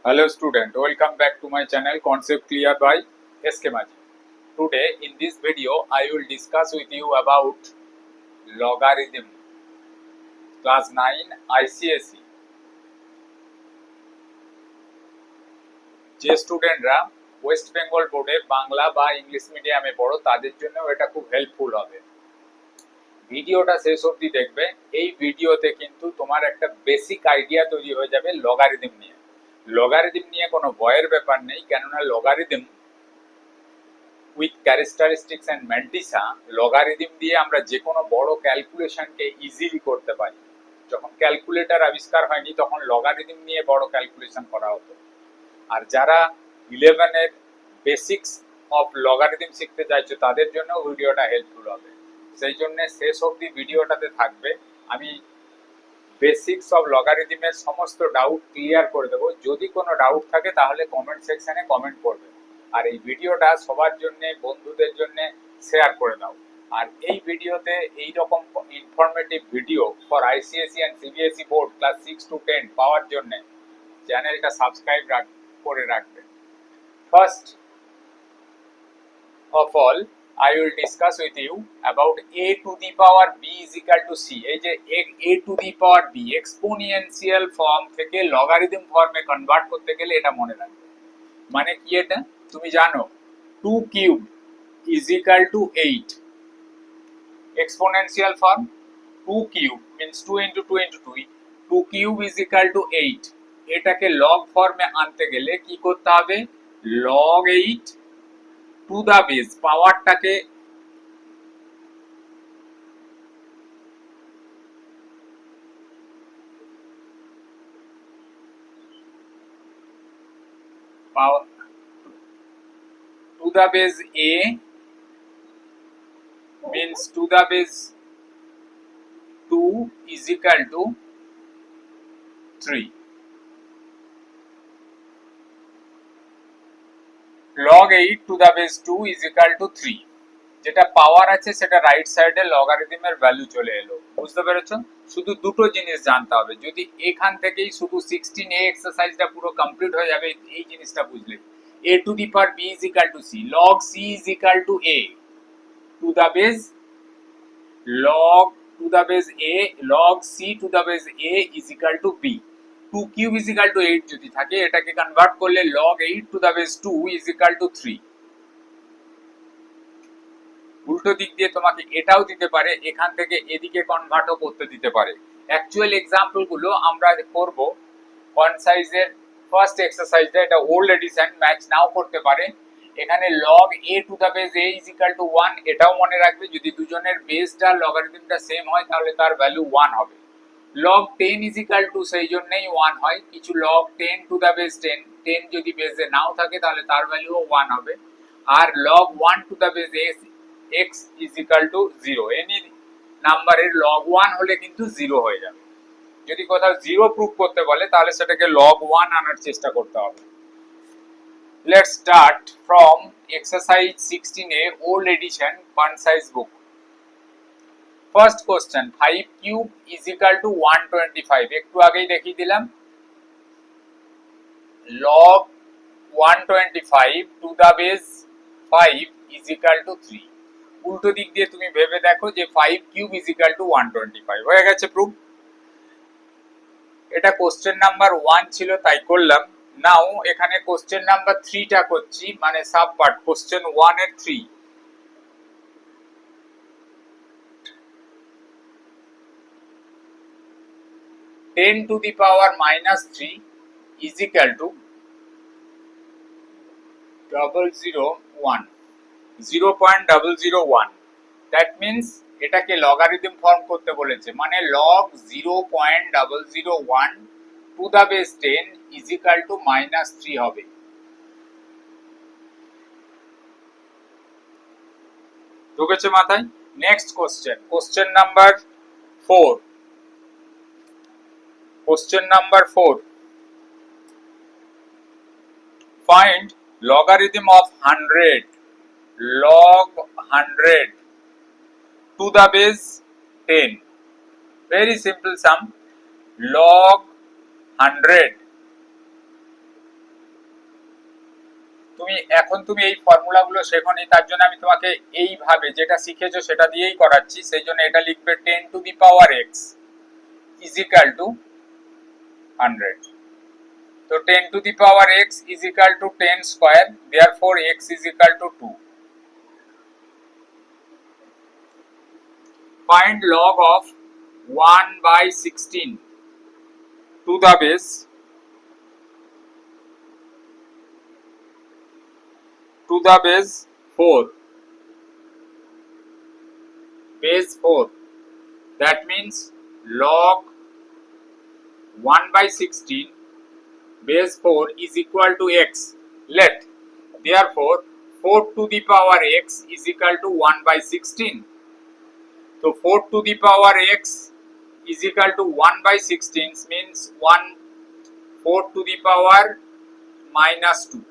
Hello student, welcome back to my channel Concept Clear by SK Maji. Today in this video I will discuss with you about logarithm class 9 ICSE. যে স্টুডেন্টরা West Bengal বোর্ডে বাংলা বা English মিডিয়ামে পড়ো তাদের জন্য এটা খুব হেল্পফুল হবে। ভিডিওটা শেষ অবধি দেখবে। এই ভিডিওতে কিন্তু তোমার একটা বেসিক আইডিয়া তৈরি হয়ে যাবে লগারিদম নিয়ে। লগারিদম নিয়ে কোনো ভয়ের ব্যাপার নেই, কেননা logarithm with characteristics and mantissa, logarithm দিয়ে আমরা যে কোনো বড় ক্যালকুলেশনকে ইজিলি করতে পারি। যখন ক্যালকুলেটর আবিষ্কার হয়নি তখন লগারিদম নিয়ে বড় ক্যালকুলেশন করা হতো। আর যারা 11-এর বেসিক্স অফ লগারিদম শিখতে চাইছো তাদের জন্য ভিডিওটা হেল্পফুল হবে। সেই জন্য শেষ অবধি ভিডিওটাতে থাকবে। আমি বেসিক্স অফ লগারিদমের সমস্ত ডাউট ক্লিয়ার করে দেবো। যদি কোনো ডাউট থাকে তাহলে কমেন্ট সেকশনে কমেন্ট করবে। আর এই ভিডিওটা সবার জন্য, বন্ধুদের জন্য শেয়ার করে দাও। আর এই ভিডিওতে এই রকম informative video for ICSE and CBSE board class 6 to 10 পাওয়ার জন্য চ্যানেলটা সাবস্ক্রাইব করে রাখবে। First of all I will discuss with you about a to the power b is equal to c. এই যে a to the power b exponential form থেকে logarithm ফর্মে convert করতে গেলে এটা মনে রাখবে। মানে কি এটা তুমি জানো, 2 cube is equal to 8 exponential form. 2 cube means 2 into 2 into 2, 2 cube is equal to 8। এটাকে লগ ফর্মে আনতে গেলে কি করতে হবে, log 8 টু দা বেস, পাওয়ারটাকে to the base a means to the base 2 is equal to 3। log 8 to the base 2 is equal to 3। যেটা পাওয়ার আছে সেটা রাইট সাইডে লগারিদমের ভ্যালু চলে এলো। বুঝতে পেরেছো? শুধু দুটো জিনিস জানতে হবে। যদি এখান থেকেই শুধু 16a এক্সারসাইজটা পুরো কমপ্লিট হয়ে যাবে এই জিনিসটা বুঝলে। a to the power b is equal to c, log c is equal to a to the base log to the base a, log c to the base a is equal to b। 2 cube is equal to 8 যদি থাকে, এটাকে convert করলে log 8 to the base 2 is equal to 3। উল্টো দিক দিয়ে তোমাকে এটাও দিতে পারে, এখান থেকে এদিকে কনভার্টও করতে দিতে পারে। অ্যাকচুয়াল এক্সাম্পল গুলো আমরা করব কনসাইজের ফার্স্ট এক্সারসাইজটা। এটা ওল্ড এডিশন, ম্যাচ নাও করতে পারে। এখানে log a to the base a is equal to 1, এটাও মনে রাখবে। যদি দুজনের বেসটা লগারিদমটা সেম হয় তাহলে তার ভ্যালু 1 হবে। log 10 is equal to সেই জন্যই 1 হয়। কিছু log 10 to the base 10, 10 যদি বেসে নাও থাকে তাহলে তার ভ্যালুও 1 হবে। আর log 1 to the base x is equal to 0, any নাম্বারের log 1 হলে কিন্তু 0 হয়ে যাবে। যদি কোথাও 0 প্রুফ করতে বলে তাহলে সেটাকে log 1 আনার চেষ্টা করতে হবে। Let's start from exercise 16a old edition concise book. First question, 5 cube is equal to 125। একটু আগেই দেখিয়ে দিলাম। log 125 to the base 5 is equal to 3। উল্টো দিক দিয়ে তুমি ভেবে দেখো যে 5 কিউব is equal to 125 হয়ে গেছে প্রুফ। এটা কোশ্চেন নাম্বার 1 ছিল তাই করলাম। নাও এখানে কোশ্চেন নাম্বার 3 টা করছি, মানে সাব পার্ট কোশ্চেন 1 এর 3। Ten to the power minus 3 is equal to 0.001, 0.001। That means এটাকে লগারিদম ফর্ম করতে বলেছে, মানে log 0.001 to the base 10 is equal to -3 হবে। ঢুকেছে মাথায়? Next question, question number 4। Question number 4, find logarithm of 100, log 100 to the base 10। very simple sum, log 100 তুমি এখন তুমি এই ফর্মুলাগুলো শেখোনি, তার জন্য আমি তোমাকে এইভাবে যেটা শিখেছো সেটা দিয়েই করাচ্ছি। সেই জন্য এটা লিখবে 10 to the power x is equal to 100। তো 10 to the power x is equal to 10 square, therefore x is equal to 2. Find log of 1 by 16 to the base 4. Base 4. That means log 1 by 16 base 4 is equal to x. Let therefore 4 to the power x is equal to 1 by 16. So 4 to the power x is equal to 1 by 16 means 4 to the power minus 2.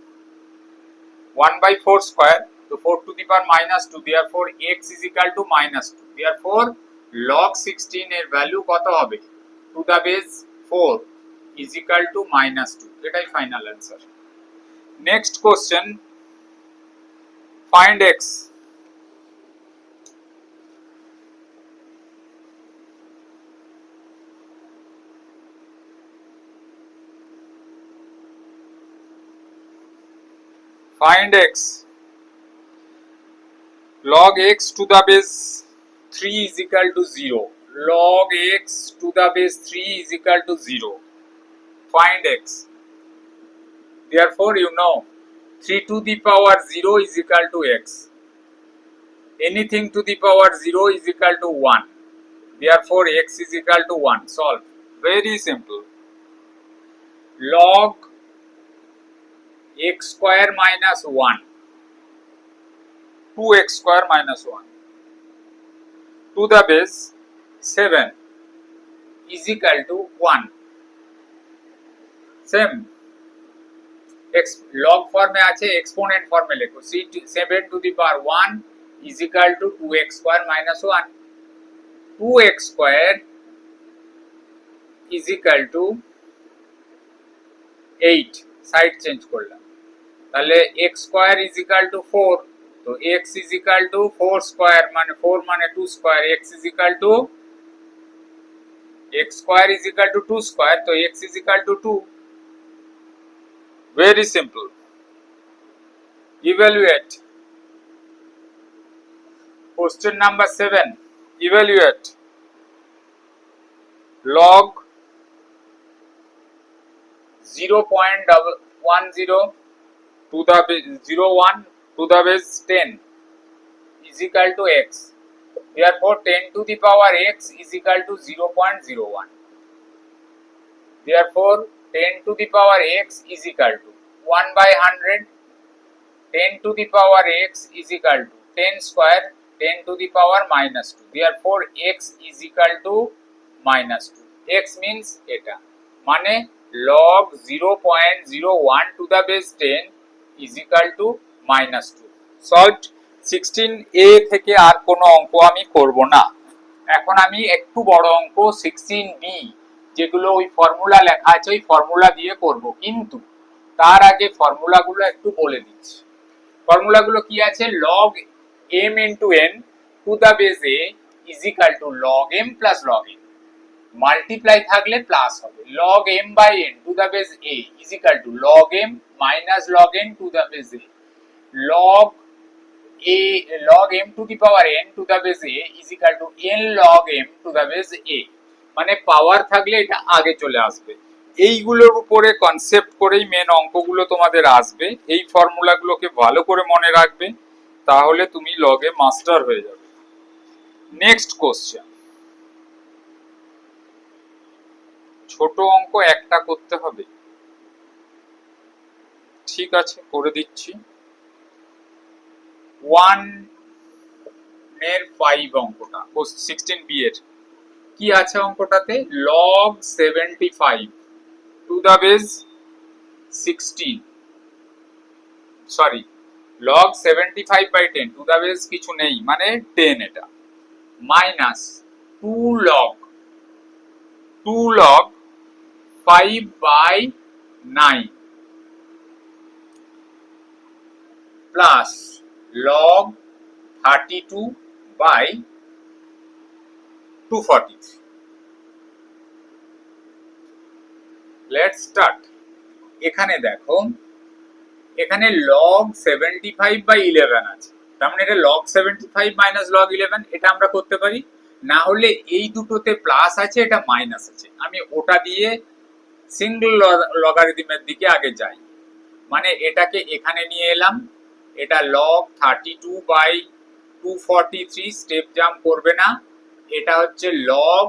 1 by 4 square, so 4 to the power minus 2, therefore x is equal to minus 2. Therefore log 16 এর value কত হবে? to the base 4 is equal to minus 2. এটাই final answer. Next question, find x। Find x. Log x to the base 3 is equal to 0. Log x to the base 3 is equal to 0. Find x. Therefore, you know 3 to the power 0 is equal to x. Anything to the power 0 is equal to 1. Therefore, x is equal to 1. Solve. Very simple. Log x square minus 1. 2x square minus 1 to the base 7 is equal to 1. Same x log ফর্মে আছে, exponent ফর্মে লেখো। 7 to the power 1 is equal to 2x square minus 1. 2x square is equal to 8. Side change করলাম, তাহলে x square is equal to 4. তো x is equal to 4 square মানে 4 মানে 2 square, x is equal to x square is equal to 2 square, তো x is equal to 2. Very simple. Evaluate. Question number 7. Evaluate. Log 0.10 to the base 01 to the base 10 is equal to x. Therefore 10 to the power x is equal to 0.01. Therefore 10 to the power x is equal to 1 by 100. 10 to the power x is equal to 10 square, 10 to the power minus 2. Therefore x is equal to minus 2. x means এটা মানে log 0.01 to the base 10 is equal to minus 2. Solved. 16a থেকে আর কোনো অঙ্ক আমি করব না। এখন আমি একটু বড় অঙ্ক 16b যেগুলো ওই ফর্মুলা লেখা আছে ওই ফর্মুলা দিয়ে করব, কিন্তু তার আগে ফর্মুলাগুলো একটু বলে দিচ্ছি। ফর্মুলাগুলো কি আছে? log m into n to the base a is equal to log m plus log n. Multiply থাকলে প্লাস হবে। log m by n to the base a is equal to log m minus log n to the base a. log m to the power n to the base a is equal to n log m to the base a. মানে পাওয়ার থাকলে এটা আগে চলে আসবে। এইগুলোর উপরে concept করেই main অঙ্কগুলো তোমাদের আসবে। এই ফর্মুলাগুলোকে ভালো করে মনে রাখবে, তাহলে তুমি লগে মাস্টার হয়ে যাবে। নেক্সট কোশ্চেন, ছোট অঙ্ক একটা করতে হবে। ঠিক আছে, করে দিচ্ছি। 1 এর 5 অঙ্কটা 16b এর কি আছে অঙ্কটাতে? log 75 to the base 16, sorry log 75 by 10 to the base কিছু নেই মানে 10, এটা minus 2 log 5 by 9 plus log 32 by 243। Let's start. এখানে দেখো, এখানে লগ 75 বাই 11 আছে, তার মানে এটা লগ 75 মাইনাস লগ 11, এটা আমরা করতে পারি। না হলে এই দুটোতে প্লাস আছে, এটা মাইনাস আছে, আমি ওটা দিয়ে সিঙ্গল লগারিদমের দিকে আগে যাই। মানে এটাকে এখানে নিয়ে এলাম, এটা লগ 32 বাই 243, স্টেপ জাম্প করবে না। এটা হচ্ছে লগ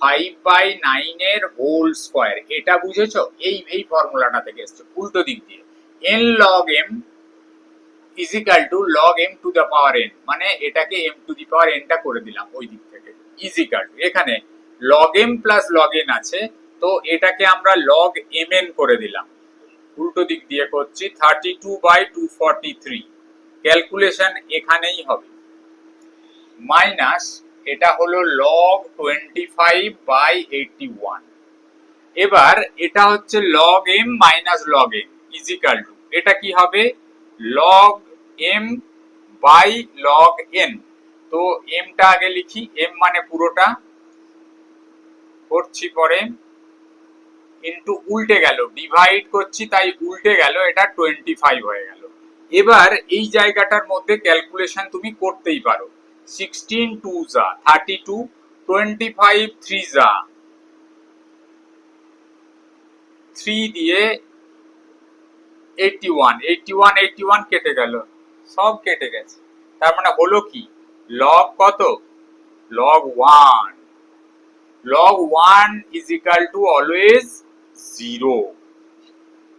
5 বাই 9 এর হোল স্কয়ার। এটা বুঝেছো? এই ফর্মুলাটা থেকে এসছে উল্টো দিক দিয়ে। n log m is equal to log m to the power n, মানে এটাকে m to the power n টা করে দিলাম ওই দিক থেকে, is equal to এখানে log m plus log n আছে, তো এটাকে আমরা log mn করে দিলাম, উল্টো দিক দিয়ে করছি। 32 বাই 243 ক্যালকুলেশন এখানেই হবে, মাইনাস এটা হলো log 25 বাই 81। এবার এটা হচ্ছে log m minus log n is equal to, এটা কি হবে log m by log n। তো m টা আগে লিখি, m মানে পুরোটা করছি, পরে ইনটু উল্টে গেল, ডিভাইড করছি তাই উল্টে গেল, এটা 25 হয়ে গেল। এবার এই জায়গাটার মধ্যে ক্যালকুলেশন তুমি করতেই পারো। 16 2 যা 32, 25 3 যা 3 দিয়ে 81, 81 81 কেটে গেল, সব কেটে গেছে। তার মানে হলো কি, লগ কত, log 1। log 1 is equal to always 0,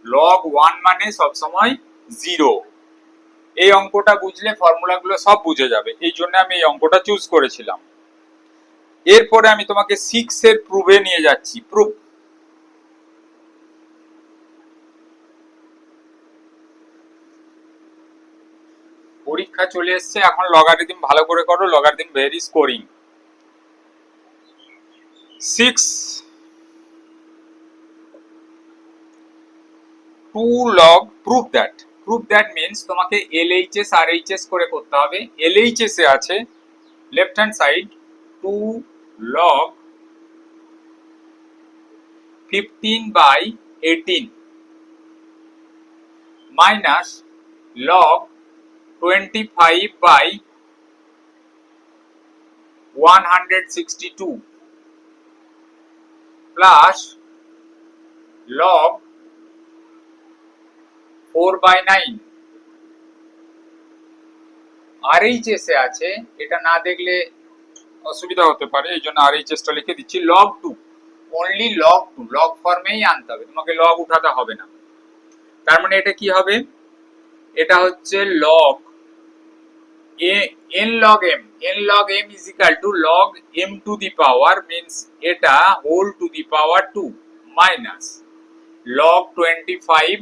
log 1 মানে সব সময় 0। এই অঙ্কটা বুঝলে ফর্মুলাগুলো সব বুঝে যাবে, এই জন্য আমি এই অঙ্কটা চুজ করেছিলাম। এরপরে আমি তোমাকে 6 এর প্রুফে নিয়ে যাচ্ছি। প্রুফ, পরীক্ষা চলে এসছে, এখন লগারিদম ভালো করে করো, logarithm very scoring. 6 2 log, proof that means তোমাকে LHS RHS করে করতে হবে। LHS এ আছে left hand side 2 log 15 by 18 minus log 25 by 162 plus log 4 by 9। RHS এ আছে, এটা না দেখলে অসুবিধা হতে পারে, এই জন্য RHS টা লিখে দিচ্ছি। log 2, অনলি log 2, log ফর্মেই আনতে হবে, তোমাকে log উঠাতে হবে না। তার মানে এটা কি হবে, এটা হচ্ছে log n log m, n log m is equal to log m to the power means এটা whole to the power 2 minus log 25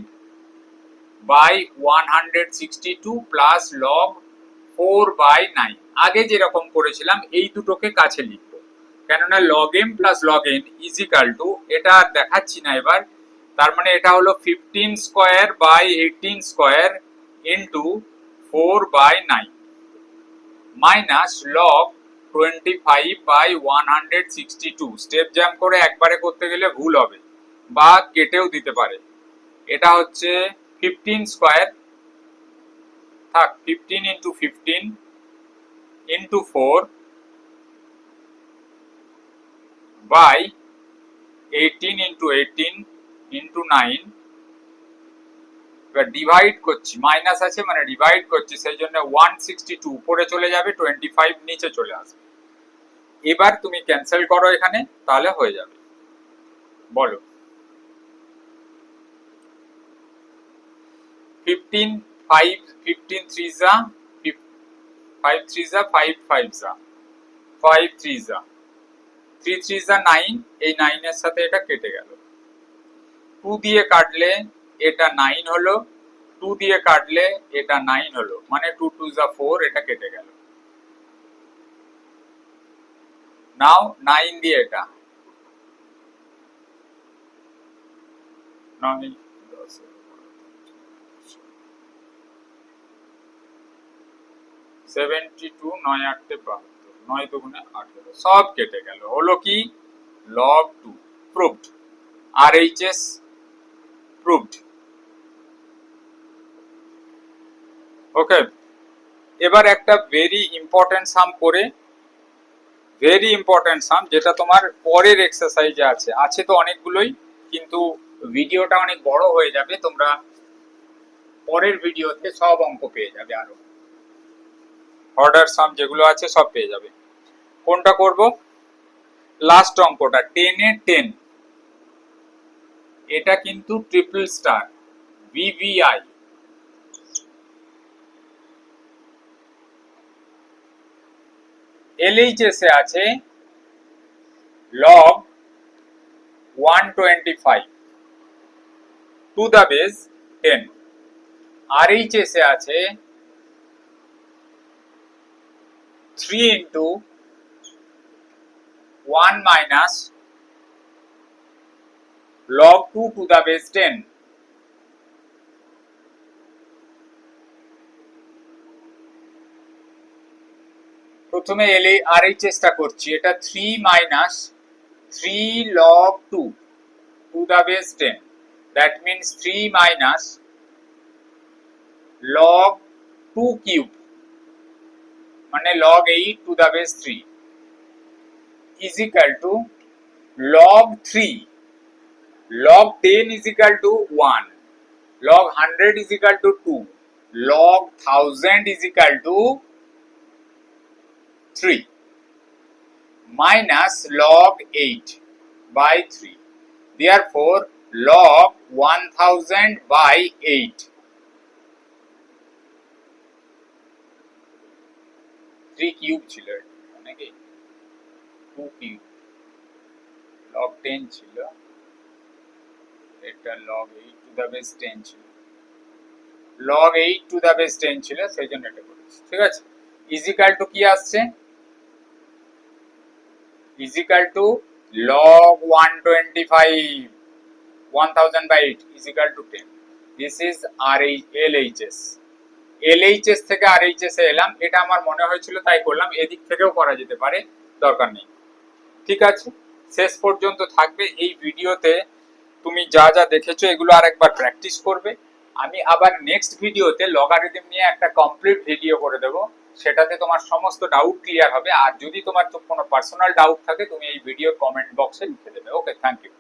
by 162 plus log 4 by 9। আগে যেরকম করেছিলাম এই দুটোকে কাছে লিখবো, কেননা log m plus log n is equal to, এটা দেখাচ্ছি না এবার। তার মানে এটা হলো 15 square by 18 square into 4 by 9 minus log 25 by 162। Step jump করে একবারে করতে গেলে ভুল হবে বা কেটেও দিতে পারে। এটা হচ্ছে 15 স্কয়ার, থাক 15 into 15 into 4 by 18 into 18 into 9। এবার ডিভাইড করছি, মাইনাস আছে মানে ডিভাইড করছি, সেই জন্য 162 উপরে চলে যাবে, 25 নিচে চলে আসবে। এবার তুমি ক্যান্সেল করো এখানে, তাহলে হয়ে যাবে। বলো 15 5 15 3 যা 5 3 যা 5 5 যা 5 3 যা 3 3 যা 9, এই 9 এর সাথে এটা কেটে গেল। 2 দিয়ে কাটলে এটা 9 হলো, 2 দিয়ে কাটলে এটা 9 হলো, মানে 2 2 যা 4, এটা কেটে গেল। নাও 9 দিয়ে এটা 9 72 9 8 72 9 দুগুণে 18 সব কেটে গেল, হলো কি log 2 proved, RHS proved। ওকে, এবার একটা ভেরি ইম্পর্টেন্ট সাম করে, ভেরি ইম্পর্টেন্ট সাম যেটা তোমার পরের এক্সারসাইজে আছে তো অনেকগুলোই, কিন্তু ভিডিওটা অনেক বড় হয়ে যাবে, তোমরা পরের ভিডিওতে সব অঙ্ক পেয়ে যাবে, আরো অর্ডার সাম যেগুলো আছে সব পেয়ে যাবে। কোনটা করব? লাস্ট অঙ্কটা 10 এ 10, এটা কিন্তু ট্রিপল স্টার VVI। LHS এ আছে log 125 to the base 10, RHS এ আছে 3 into 1 minus log 2 to the base 10। প্রথমে RHS টা করছি, এটা 3 minus 3 log 2 to the base 10, that means 3 minus log 2 cube মানে log 8 to the base 3 is equal to log 3, log 10 is equal to 1, log 100 is equal to 2, log 1000 is equal to 3 minus log 8 by 3, therefore log 1000 by 8, 3 cube ছিল নাকি 2 cube, log 10 ছিল, এটা log 8 to the base 10 ছিল, log 8 to the base 10 ছিল, সেই জন্য এটা করেছি। ঠিক আছে, is equal to কি আসছে, is equal to log 125 1000 by 8 is equal to 10, this is LHS। LHS থেকে RHS এ এলাম, এটা আমার মনে হয়েছিল তাই করলাম, এদিক থেকেও করা যেতে পারে, দরকার নেই। ঠিক আছে, শেষ পর্যন্ত থাকবে এই ভিডিওতে, তুমি যা যা দেখেছো এগুলো আরেকবার প্র্যাকটিস করবে। আমি আবার নেক্সট ভিডিওতে লগারিদম নিয়ে একটা কমপ্লিট ভিডিও করে দেব, সেটাতে তোমার সমস্ত ডাউট ক্লিয়ার হবে। আর যদি তোমার কোনো পার্সোনাল ডাউট থাকে তুমি এই ভিডিওর কমেন্ট বক্সে লিখে দেবে। ওকে, থ্যাংক ইউ।